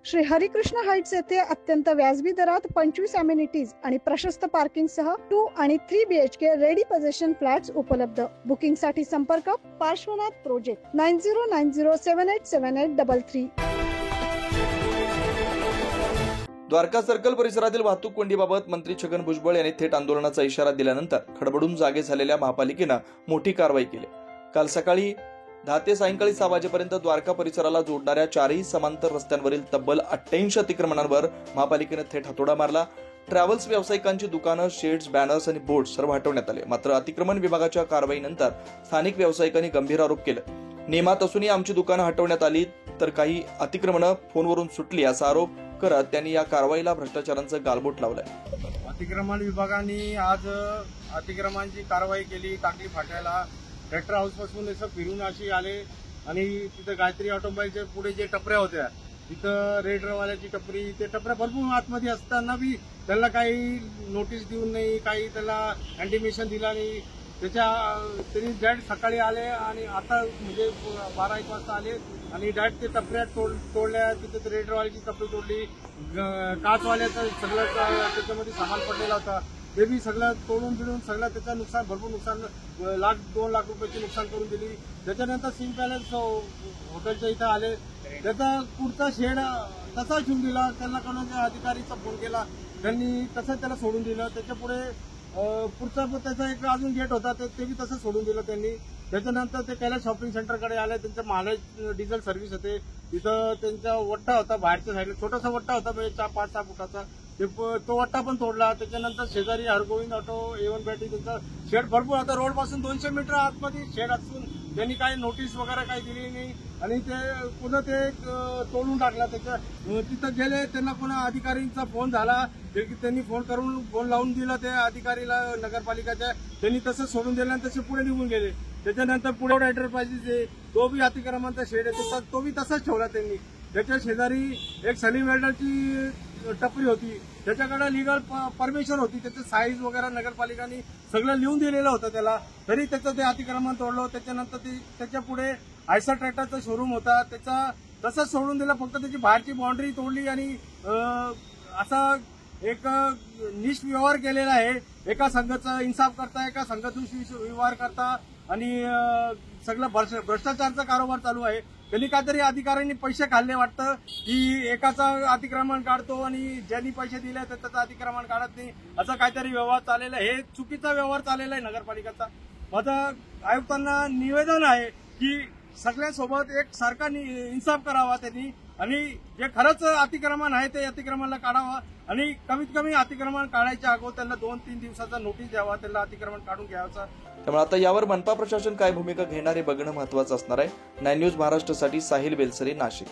Shri Harikrishna Heights येथे अत्यंत व्याजबी दरात 25 अमेनिटीज आणि प्रशस्त पार्किंग सह 2 आणि 3 BHK रेडी पोझिशन फ्लॅट्स उपलब्ध. बुकिंग साठी संपर्क पार्श्वनाथ प्रोजेक्ट 9090787833. द्वारका सर्कल परिसरातील वाहतूक कोंडीबाबत मंत्री छगन भुजबळ यांनी थेट आंदोलनाचा इशारा दिल्यानंतर खडबडून जागे झालेल्या महापालिकेनं मोठी कारवाई केली. काल सकाळी 10 ते सायंकाळी 6 वाजेपर्यंत द्वारका परिसराला जोडणाऱ्या 4ही समांतर रस्त्यांवरील तब्बल 88 अतिक्रमणांवर महापालिकेनं थेट हातोडा मारला. ट्रॅव्हल्स व्यावसायिकांची दुकानं, शेड्स, बॅनर्स आणि बोर्ड्स सर्व हटवण्यात आले. मात्र अतिक्रमण विभागाच्या कारवाईनंतर स्थानिक व्यावसायिकांनी गंभीर आरोप केले. नियमात असूनही आमची दुकानं हटवण्यात आली तर काही अतिक्रमणं फोनवरून सुटली असा आरोप करत त्यांनी या कारवाईला भ्रष्टाचारांचं गालबोट लावलंय. अतिक्रमण विभागाने आज अतिक्रमणाची कारवाई केली. टाकली फाट्याला ट्रॅक्टर हाऊस पासून असं फिरून अशी आले आणि तिथं गायत्री ऑटोमोबाईलच्या पुढे जे टपऱ्या होत्या तिथं रेडरवाल्याची टपरी, ते टपऱ्या भरपूर आतमध्ये असताना बी त्याला काही नोटीस देऊन नाही, काही त्याला अँटिमेशन दिला नाही. त्यांनी डायरेक्ट सकाळी आले आणि आता म्हणजे 12-1 वाजता आले आणि डायरेक्ट ते टपऱ्या तोडल्या. तिथे रेडरवाल्याची टपरी तोडली. काचवाल्याचं सगळं त्याच्यामध्ये सामान पडलेला होता ते बी सगळं तोडून बिडून सगळं त्याचं नुकसान, भरपूर नुकसान, 1-2 लाख रुपयाची नुकसान करून दिली. त्याच्यानंतर सिंग पॅलेस हॉटेलच्या इथं आले. त्याचा पुढचा शेड तसाच ठेवून दिला. त्यांना कोणाच्या अधिकारीचा फोन केला, त्यांनी तसं त्याला सोडून दिलं. त्याच्या पुढे पुढचा त्याचा एक अजून गेट होता ते बी तसं सोडून दिलं त्यांनी. त्याच्यानंतर ते कैलास शॉपिंग सेंटरकडे आले. त्यांचं महाराज डिझेल सर्व्हिस होते तिथं. त्यांचा वट्टा होता बाहेरच्या साईडला, छोटासा वट्टा होता 5-6 फुटाचा, तो वट्टा पण तोडला. त्याच्यानंतर शेजारी हरगोविंद ऑटो A1 बॅटरी त्यांचा शेड भरपूर आता रोड पासून 200 मीटर आतमध्ये शेड असून त्यांनी काही नोटीस वगैरे काही दिली नाही आणि ते पुन्हा ते तोडून टाकला. तिथं गेले, त्यांना पुन्हा अधिकारींचा फोन झाला, त्यांनी फोन लावून दिला त्या अधिकारीला नगरपालिकेच्या. त्यांनी तसं सोडून दिलं आणि तसे पुढे निघून गेले. त्याच्यानंतर पुढे एंटरप्राइजेस तो बी अतिक्रमणाचा शेड आहे तो बी तसाच ठेवला त्यांनी. त्याच्या शेजारी एक सलीम वेल्डरची टपरी होती, त्याच्याकडे लिगल परमिशन होती, त्याचं साईज वगैरे नगरपालिकांनी सगळं लिहून दिलेलं होतं त्याला, तरी त्याचं ते अतिक्रमण तोडलं. त्याच्यानंतर त्याच्या पुढे आयसर ट्रॅक्टरचा शोरूम होता, त्याचा तसंच सोडून दिला. फक्त त्याची बाहेरची बाउंड्री तोडली आणि असा एक निष्ठ व्यवहार केलेला आहे. एका संघाचा इन्साफ करता, एका संघातून व्यवहार करता आणि सगळं भ्रष्टाचारचा कारोबार चालू आहे. त्यांनी काहीतरी अधिकाऱ्यांनी पैसे खाल्ले वाटतं की एकाचा अतिक्रमण काढतो आणि ज्यांनी पैसे दिले तर त्याचं अतिक्रमण काढत नाही, असं काहीतरी व्यवहार चाललेला आहे. हे चुकीचा व्यवहार चाललेला आहे नगरपालिकेचा. माझं आयुक्तांना निवेदन आहे की सगळ्यांसोबत एक सारखा इन्साफ करावा त्यांनी आणि जे खरंच अतिक्रमण आहे ते अतिक्रमणाला काढावा आणि कमीत कमी अतिक्रमण काढायच्या अगोदर त्यांना 2-3 दिवसाचा नोटीस द्यावा, त्यांना अतिक्रमण काढून घ्यायचं. त्यामुळे आता यावर मनपा प्रशासन काय भूमिका घेणार हे बघणं महत्त्वाचं असणार आहे. 9 न्यूज महाराष्ट्रासाठी साहिल बेलसरे, नाशिक.